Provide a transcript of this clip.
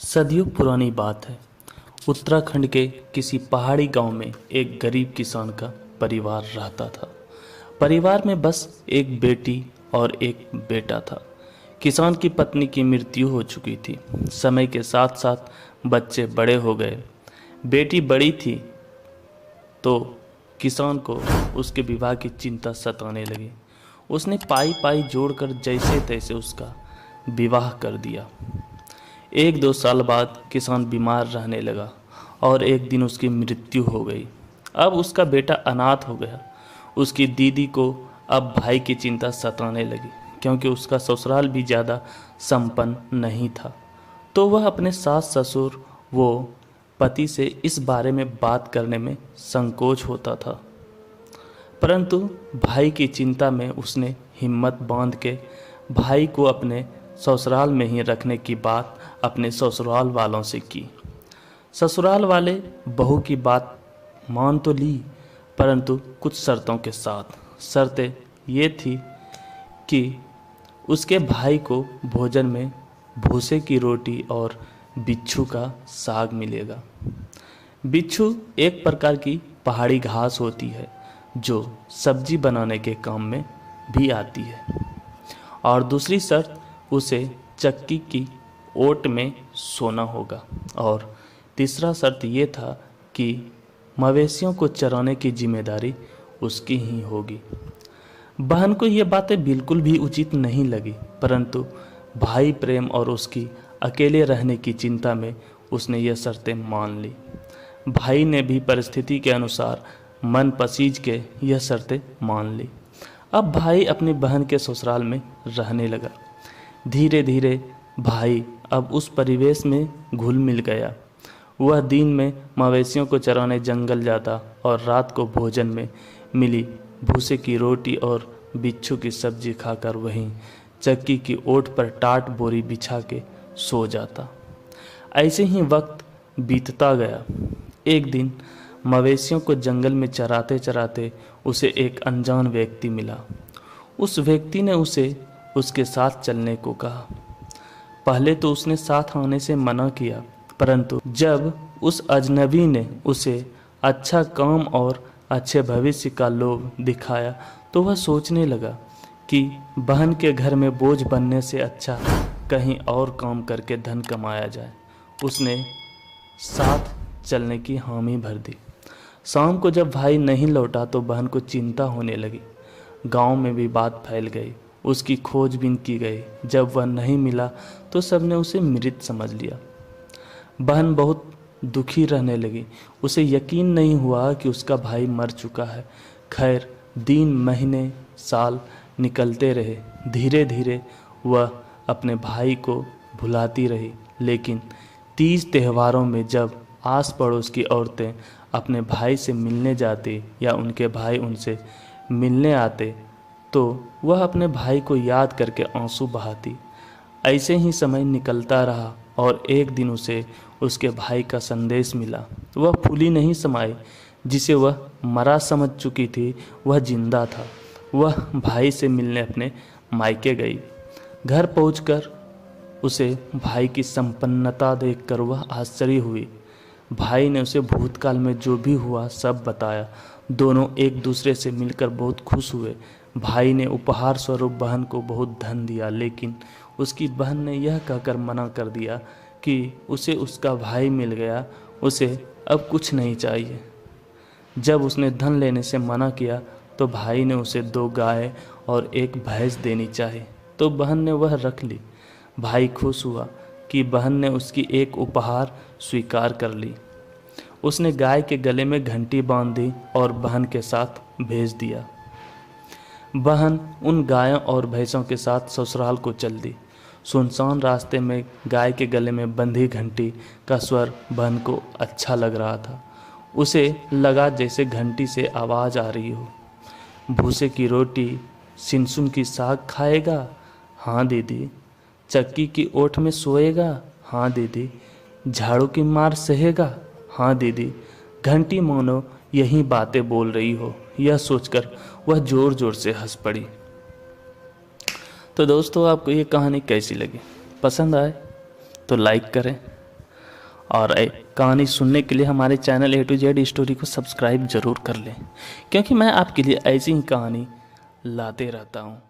सदियों पुरानी बात है। उत्तराखंड के किसी पहाड़ी गांव में एक गरीब किसान का परिवार रहता था। परिवार में बस एक बेटी और एक बेटा था। किसान की पत्नी की मृत्यु हो चुकी थी। समय के साथ साथ बच्चे बड़े हो गए। बेटी बड़ी थी तो किसान को उसके विवाह की चिंता सताने लगी। उसने पाई पाई जोड़कर जैसे तैसे उसका विवाह कर दिया। 1-2 साल बाद किसान बीमार रहने लगा और एक दिन उसकी मृत्यु हो गई। अब उसका बेटा अनाथ हो गया। उसकी दीदी को अब भाई की चिंता सताने लगी क्योंकि उसका ससुराल भी ज़्यादा संपन्न नहीं था। तो वह अपने सास ससुर वो पति से इस बारे में बात करने में संकोच होता था। परंतु भाई की चिंता में उसने हिम्मत बांध के भाई को अपने ससुराल में ही रखने की बात अपने ससुराल वालों से की। ससुराल वाले बहू की बात मान तो ली, परंतु कुछ शर्तों के साथ। शर्तें ये थी कि उसके भाई को भोजन में भूसे की रोटी और बिच्छू का साग मिलेगा। बिच्छू एक प्रकार की पहाड़ी घास होती है जो सब्जी बनाने के काम में भी आती है। और दूसरी शर्त, उसे चक्की की ओट में सोना होगा। और तीसरा शर्त ये था कि मवेशियों को चराने की जिम्मेदारी उसकी ही होगी। बहन को ये बातें बिल्कुल भी उचित नहीं लगी, परंतु भाई प्रेम और उसकी अकेले रहने की चिंता में उसने ये शर्तें मान ली। भाई ने भी परिस्थिति के अनुसार मन पसीज के यह शर्तें मान ली। अब भाई अपनी बहन के ससुराल में रहने लगा। धीरे धीरे भाई अब उस परिवेश में घुल मिल गया। वह दिन में मवेशियों को चराने जंगल जाता और रात को भोजन में मिली भूसे की रोटी और बिच्छू की सब्जी खाकर वहीं चक्की की ओट पर टाट बोरी बिछा के सो जाता। ऐसे ही वक्त बीतता गया। एक दिन मवेशियों को जंगल में चराते चराते उसे एक अनजान व्यक्ति मिला। उस व्यक्ति ने उसे उसके साथ चलने को कहा। पहले तो उसने साथ आने से मना किया, परंतु जब उस अजनबी ने उसे अच्छा काम और अच्छे भविष्य का लोभ दिखाया तो वह सोचने लगा कि बहन के घर में बोझ बनने से अच्छा कहीं और काम करके धन कमाया जाए। उसने साथ चलने की हामी भर दी। शाम को जब भाई नहीं लौटा तो बहन को चिंता होने लगी। गांव में भी बात फैल गई। उसकी खोजबीन की गई। जब वह नहीं मिला तो सबने उसे मृत समझ लिया। बहन बहुत दुखी रहने लगी। उसे यकीन नहीं हुआ कि उसका भाई मर चुका है। खैर, दिन महीने साल निकलते रहे। धीरे धीरे वह अपने भाई को भुलाती रही। लेकिन तीज त्योहारों में जब आस पड़ोस की औरतें अपने भाई से मिलने जाती या उनके भाई उनसे मिलने आते तो वह अपने भाई को याद करके आंसू बहाती। ऐसे ही समय निकलता रहा और एक दिन उसे उसके भाई का संदेश मिला। वह फूली नहीं समाई। जिसे वह मरा समझ चुकी थी वह जिंदा था। वह भाई से मिलने अपने मायके गई। घर पहुंचकर उसे भाई की संपन्नता देखकर वह आश्चर्य हुई। भाई ने उसे भूतकाल में जो भी हुआ सब बताया। दोनों एक दूसरे से मिलकर बहुत खुश हुए। भाई ने उपहार स्वरूप बहन को बहुत धन दिया, लेकिन उसकी बहन ने यह कहकर मना कर दिया कि उसे उसका भाई मिल गया, उसे अब कुछ नहीं चाहिए। जब उसने धन लेने से मना किया तो भाई ने उसे 2 गाय और 1 भैंस देनी चाहिए, तो बहन ने वह रख ली। भाई खुश हुआ कि बहन ने उसकी एक उपहार स्वीकार कर ली। उसने गाय के गले में घंटी बांध दी और बहन के साथ भेज दिया। बहन उन गायों और भैंसों के साथ ससुराल को चल दी। सुनसान रास्ते में गाय के गले में बंधी घंटी का स्वर बहन को अच्छा लग रहा था। उसे लगा जैसे घंटी से आवाज़ आ रही हो। भूसे की रोटी, सिनसुन की साग खाएगा? हाँ दीदी। चक्की की ओठ में सोएगा? हाँ दीदी। झाड़ू की मार सहेगा? हाँ दीदी। घंटी मानो यही बातें बोल रही हो। यह सोचकर वह जोर जोर से हंस पड़ी। तो दोस्तों, आपको ये कहानी कैसी लगी? पसंद आए तो लाइक करें, और कहानी सुनने के लिए हमारे channel A to Z story को सब्सक्राइब ज़रूर कर लें, क्योंकि मैं आपके लिए ऐसी ही कहानी लाते रहता हूँ।